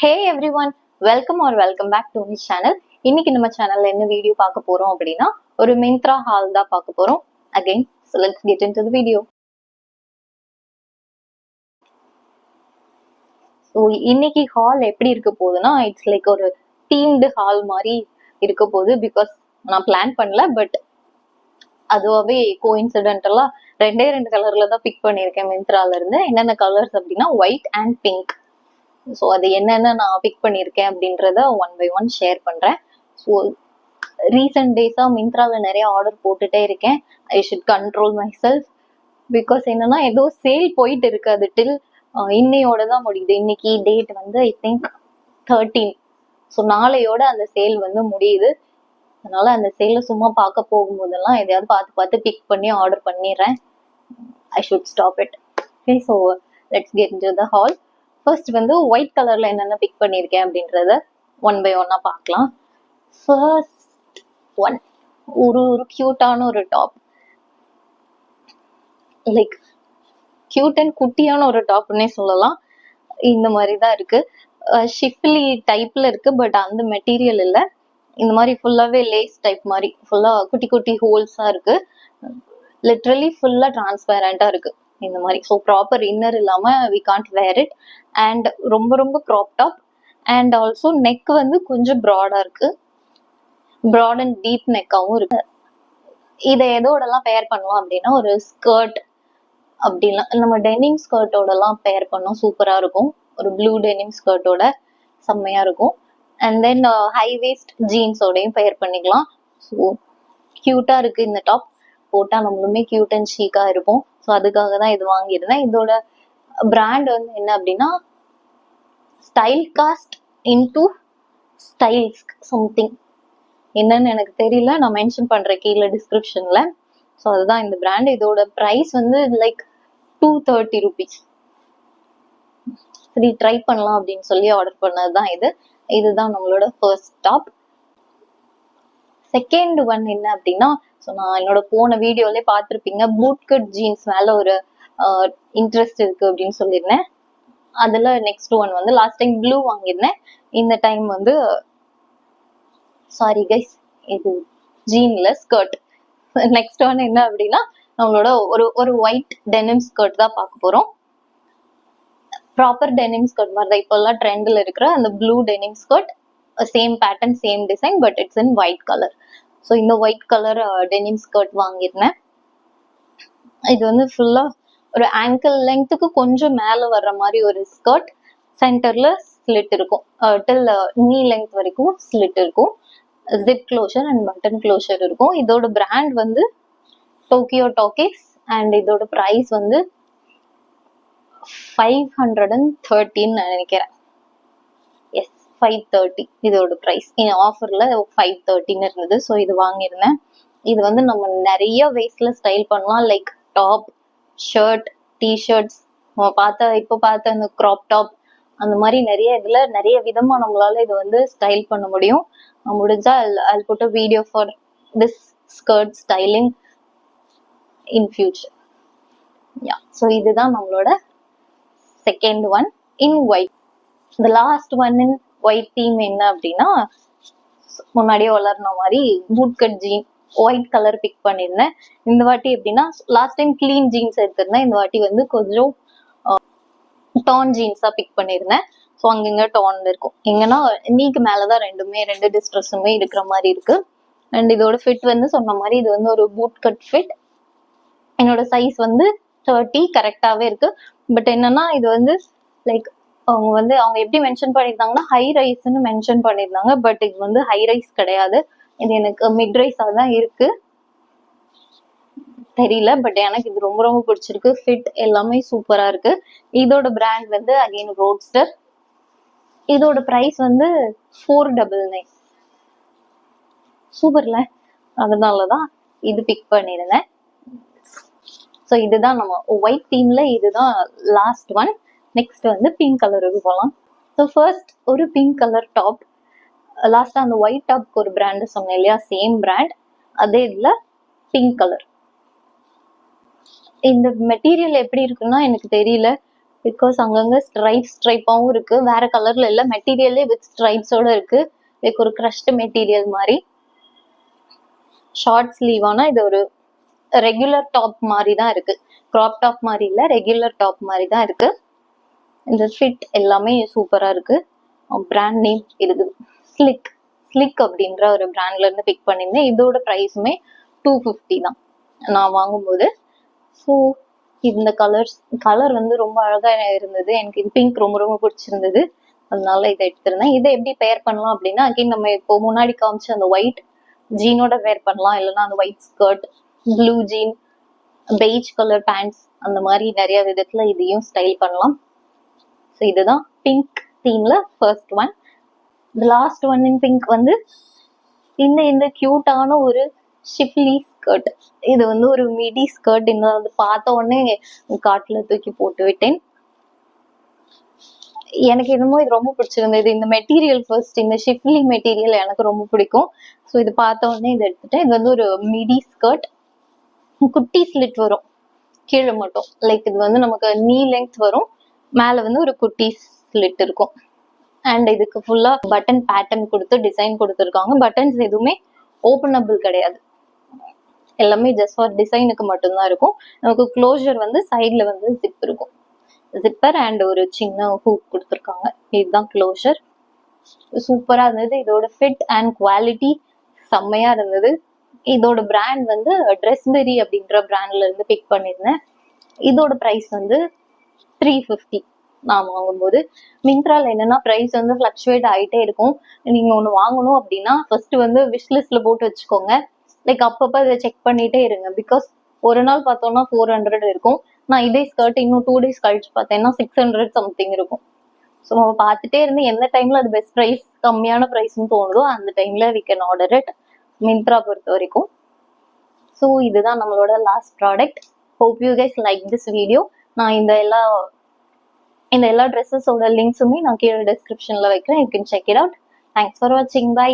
Hey everyone, welcome back to my channel. இன்னைக்கு நம்ம சேனல்ல என்ன வீடியோ பார்க்க போறோம் அப்படின்னா ஒரு மிந்த்ரா ஹால் தான் பார்க்க போறோம். Again, so let's get into the video. So இன்னைக்கு ஹால் எப்படி இருக்க போகுதுன்னா இட்ஸ் லைக் ஒரு தீம்டு ஹால் மாதிரி இருக்க போகுது. பிகாஸ் நான் பிளான் பண்ணல, பட் அதுவாகவே கோஇன்சிடென்டலா ரெண்டே கலர்ல தான் பிக் பண்ணியிருக்கேன் மிந்த்ரால இருந்து. என்னென்ன கலர்ஸ் அப்படின்னா ஒயிட் அண்ட் பிங்க். ஸோ அது என்னென்ன நான் பிக் பண்ணியிருக்கேன் அப்படின்றத ஒன் பை ஒன் ஷேர் பண்ணுறேன். ஸோ ரீசெண்ட் டேஸாக மிந்த்ராவில் நிறைய ஆர்டர் போட்டுகிட்டே இருக்கேன். I should control my self. Because என்னன்னா ஏதோ சேல் போயிட்டு இருக்கு. அது டில் இன்னையோட தான் முடியுது. இன்னைக்கு டேட் வந்து ஐ திங்க் 13. ஸோ நாளையோட அந்த சேல் வந்து முடியுது. அதனால அந்த சேலை சும்மா பார்க்க போகும்போதெல்லாம் எதையாவது பார்த்து பிக் பண்ணி ஆர்டர் பண்ணிடுறேன். I should stop it. Okay, so let's get into the hall. First வந்து ஒயிட் கலர்ல என்னென்ன பிக் பண்ணியிருக்கேன் அப்படின்றத ஒன் பை ஒன்னா பார்க்கலாம். ஃபர்ஸ்ட் ஒன் ஒரு கியூட்டான ஒரு டாப், லைக் கியூட் அண்ட் குட்டியான ஒரு டாப்னே சொல்லலாம். இந்த மாதிரி தான் இருக்கு. ஷிஃப்லி டைப்ல இருக்கு, பட் அந்த மெட்டீரியல் இல்லை. இந்த மாதிரி ஃபுல்லாவே லேஸ் டைப் மாதிரி ஃபுல்லா குட்டி குட்டி ஹோல்ஸா இருக்கு. லிட்ரலி ஃபுல்லா டிரான்ஸ்பேரண்டா இருக்கு இந்த மாதிரி. ஸோ ப்ராப்பர் இன்னர் இல்லாம we can't wear it. And ரொம்ப crop top. And also neck வந்து கொஞ்சம் ப்ராடா இருக்கு. ப்ராட் அண்ட் டீப் நெக்காவும் இருக்கு. இதை எதோடலாம் பேர் பண்ணலாம் அப்படின்னா ஒரு ஸ்கர்ட் அப்படின்லாம் நம்ம டெனிம் ஸ்கர்ட்டோடலாம் பேர் பண்ணோம், சூப்பரா இருக்கும். ஒரு ப்ளூ டெனிம் ஸ்கர்ட்டோட செம்மையா இருக்கும். அண்ட் தென் ஹை வேஸ்ட் ஜீன்ஸோடையும் பேர் பண்ணிக்கலாம். ஸோ கியூட்டா இருக்கு இந்த டாப். போட்டா நம்மளுமே கியூட் அண்ட் ஷீக்கா இருப்போம். ஸோ அதுக்காக தான் இது வாங்கியிருந்தேன். இதோட பிராண்ட் வந்து என்ன அப்படின்னா style cost into styles something, என்னன்னு எனக்கு தெரியல. நான் மென்ஷன் பண்றேன் கீழே டிஸ்கிரிப்ஷன்ல. ஸோ அதுதான் இந்த பிராண்ட். இதோட ப்ரைஸ் வந்து லைக் 230 rupees. சரி, ட்ரை பண்ணலாம் அப்படின்னு சொல்லி ஆர்டர் பண்ணதுதான் இது. இதுதான் நம்மளோட ஃபர்ஸ்ட் டாப். செகண்ட் ஒன் என்ன அப்படின்னா, ஸோ நான் என்னோட போன வீடியோலே பார்த்துருப்பீங்க, பூட் கட் ஜீன்ஸ் மேல ஒரு இன்ட்ரெஸ்ட் இருக்கு அப்படின்னு சொல்லியிருந்தேன். அதுல நெக்ஸ்ட் ஒன் வந்து லாஸ்ட் டைம் ப்ளூ வாங்கியிருந்தேன். இந்த டைம் வந்து சாரி கைஸ், இது ஜீன்ல ஸ்கர்ட். நெக்ஸ்ட் ஒன் என்ன அப்படின்னா நம்மளோட ஒரு ஒயிட் டெனிம் ஸ்கர்ட் தான் பார்க்க போறோம். ப்ராப்பர் டெனிம் ஸ்கர்ட் மாதிரி தான் இப்போல்லாம் ட்ரெண்ட்ல இருக்கிற அந்த blue denim skirt. Same pattern, same design, but it's in white colour. So இந்த ஒயிட் கலர் டெனிம் ஸ்கர்ட் வாங்கியிருந்தேன். இது வந்து ஃபுல்லா ஒரு ஆங்கிள் லெங்க்த்துக்கு கொஞ்சம் மேல வர்ற மாதிரி ஒரு ஸ்கர்ட். சென்டர்ல ஸ்லிட் இருக்கும். டில் நீ லெங்க் வரைக்கும் ஸ்லிட் இருக்கும். Zip closure and button closure இருக்கும். இதோட பிராண்ட் வந்து டோக்கியோ டாக்கிஸ். அண்ட் இதோட ப்ரைஸ் வந்து 513 நினைக்கிறேன். எஸ், 530 இதோட ப்ரைஸ். ஆஃபர்ல 513 இருந்தது. ஸோ இது வாங்கியிருந்தேன். இது வந்து நம்ம நிறைய வேஸ்ட்ல ஸ்டைல் பண்ணலாம். லைக் டாப், ஷர்ட், டிஷர்ட்ஸ், நம்ம இப்போ பார்த்த அந்த க்ராப் டாப், அந்த மாதிரி நிறைய இதுல நிறைய விதமா நம்மளால இது வந்து ஸ்டைல் பண்ண முடியும். முடிஞ்சா I'll put a video for this skirt styling in future. Yeah, so இதுதான் நம்மளோட second one in white. the last one in white theme என்ன அப்படின்னா, முன்னாடியே வளர்ன மாதிரி boot cut jean white colour pick பண்ணியிருந்தேன். இந்த வாட்டி எப்படின்னா, லாஸ்ட் டைம் கிளீன் ஜீன்ஸ் எடுத்திருந்தேன். இந்த வாட்டி வந்து கொஞ்சம் டான் ஜீன்ஸா பிக் பண்ணியிருந்தேன். ஸோ அங்கங்க டான் இருக்கும். எங்கன்னா நீக்கு மேலதான் ரெண்டு டிஸ்ட்ரெஸ்ஸுமே இருக்கிற மாதிரி இருக்கு. அண்ட் இதோட ஃபிட் வந்து சொன்ன மாதிரி இது வந்து ஒரு பூட் கட் ஃபிட். என்னோட சைஸ் வந்து 30 கரெக்டாவே இருக்கு. பட் என்னன்னா இது வந்து லைக் அவங்க எப்படி மென்ஷன் பண்ணியிருந்தாங்கன்னா ஹை ரைஸ்ன்னு மென்ஷன் பண்ணியிருந்தாங்க. பட் இது வந்து ஹை ரைஸ் கிடையாது. இது எனக்கு மிட் ரைஸா தான் இருக்கு, தெரியல. பட் எனக்கு இது ரொம்ப பிடிச்சிருக்கு. ஃபிட் எல்லாமே சூப்பரா இருக்கு. இதோட பிராண்ட் வந்து அகைன் ரோட்ஸ்டர். இதோட பிரைஸ் வந்து 499. சூப்பர்ல, அதனாலதான் இது பிக் பண்ணிருந்தேன். ஸோ இதுதான் நம்ம ஒயிட் தீம்ல இதுதான் லாஸ்ட் ஒன். நெக்ஸ்ட் வந்து பிங்க் கலருக்கு போகலாம். ஸோ ஃபர்ஸ்ட் ஒரு பிங்க் கலர் டாப். லாஸ்டா அந்த ஒயிட் டாப்க்கு ஒரு பிராண்ட் சொன்னேன் இல்லையா, சேம் பிராண்ட். அதே இதுல பிங்க் கலர். இந்த மெட்டீரியல் எப்படி இருக்குன்னா எனக்கு தெரியல. பிகாஸ் அங்கங்க ஸ்ட்ரைப்பாகவும் இருக்கு, வேற கலர்ல இல்லை, மெட்டீரியலே வித் ஸ்ட்ரைப்ஸோட இருக்கு. லைக் ஒரு க்ரஷ்டு மெட்டீரியல் மாதிரி. ஷார்ட் ஸ்லீவானா இது ஒரு ரெகுலர் டாப் மாதிரி தான் இருக்கு, கிராப் டாப் மாதிரி இல்லை, ரெகுலர் டாப் மாதிரி தான் இருக்கு. இந்த ஃபிட் எல்லாமே சூப்பரா இருக்கு. பிராண்ட் நேம் இருக்குது ஸ்லிக் அப்படின்ற ஒரு பிராண்ட்ல இருந்து பிக் பண்ணியிருந்தேன். இதோட ப்ரைஸுமே 250 தான் நான் வாங்கும்போது. ஸோ இந்த கலர் வந்து ரொம்ப அழகா இருந்தது. எனக்கு இது பிங்க் ரொம்ப ரொம்ப பிடிச்சிருந்தது, அதனால இதை எடுத்திருந்தேன். இதை எப்படி பேர் பண்ணலாம் அப்படின்னா, அகைன் நம்ம இப்போ முன்னாடி காமிச்ச அந்த ஒயிட் ஜீனோட வேர் பண்ணலாம், இல்லைன்னா அந்த white skirt, blue jean, beige colour pants, அந்த மாதிரி நிறைய விதத்துல இதையும் ஸ்டைல் பண்ணலாம். ஸோ இதுதான் பிங்க் தீம்ல first one. Last one in pink வந்து இந்த கியூட்டான ஒரு ஷிஃப்லி ஸ்கர்ட். இது வந்து ஒரு மிடி ஸ்கர்ட். இந்த வந்து பார்த்த உடனே காட்டுல தூக்கி போட்டு விட்டேன். எனக்கு என்னமோ இது ரொம்ப பிடிச்சிருந்தது. இந்த மெட்டீரியல் ஃபர்ஸ்ட், இந்த ஷிஃப்லி மெட்டீரியல் எனக்கு ரொம்ப பிடிக்கும். ஸோ இது பார்த்த உடனே இதை எடுத்துட்டேன். இது வந்து ஒரு மிடி ஸ்கர்ட், குட்டி ஸ்லிட் வரும் கீழே மட்டும். லைக் இது வந்து நமக்கு நீ லெங்த் வரும், மேல வந்து ஒரு குட்டி ஸ்லிட் இருக்கும். அண்ட் இதுக்கு ஃபுல்லா பட்டன் பேட்டர்ன் கொடுத்து டிசைன் கொடுத்துருக்காங்க. பட்டன்ஸ் எதுவுமே ஓப்பனபிள் கிடையாது, எல்லாமே ஜஸ்ட் ஃபார் டிசைனுக்கு மட்டும்தான் இருக்கும். நமக்கு க்ளோஷர் வந்து சைட்ல வந்து ஜிப் இருக்கும், ஜிப்பர் அண்ட் ஒரு சின்ன ஹூக் கொடுத்துருக்காங்க. இதுதான் க்ளோஷர். சூப்பரா இருந்தது. இதோட ஃபிட் அண்ட் குவாலிட்டி செம்மையா இருந்தது. இதோட பிராண்ட் வந்து ட்ரெஸ்பெரி அப்படின்ற பிராண்ட்ல இருந்து பிக் பண்ணியிருந்தேன். இதோட ப்ரைஸ் வந்து 350 நான் வாங்கும்போது. மிந்த்ரால என்னன்னா ப்ரைஸ் வந்து ஃப்ளக்சுவேட் ஆகிட்டே இருக்கும். நீங்க ஒன்று வாங்கணும் அப்படின்னா ஃபர்ஸ்ட் வந்து விஷ் லிஸ்ட்ல போட்டு வச்சுக்கோங்க. லைக் அப்பப்போ இதை செக் பண்ணிட்டே இருங்க. பிகாஸ் ஒரு நாள் பார்த்தோம்னா 400 இருக்கும். நான் இதே ஸ்கர்ட் இன்னும் 2 days கழிச்சு பார்த்தேன்னா 600 சம்திங் இருக்கும். ஸோ நம்ம பார்த்துட்டே இருந்து எந்த டைம்ல அது பெஸ்ட் ப்ரைஸ், கம்மியான ப்ரைஸ்ன்னு தோணுதோ அந்த டைம்ல we can order it, Myntra பொறுத்த வரைக்கும். ஸோ இதுதான் நம்மளோட last product. Hope you guys like this video. நான் இந்த எல்லா ட்ரெஸ்ஸஸோட லிங்க்ஸுமே நான் கீழே டிஸ்கிரிப்ஷன்ல வைக்கிறேன். You can check it out. Thanks for வாட்சிங். பை.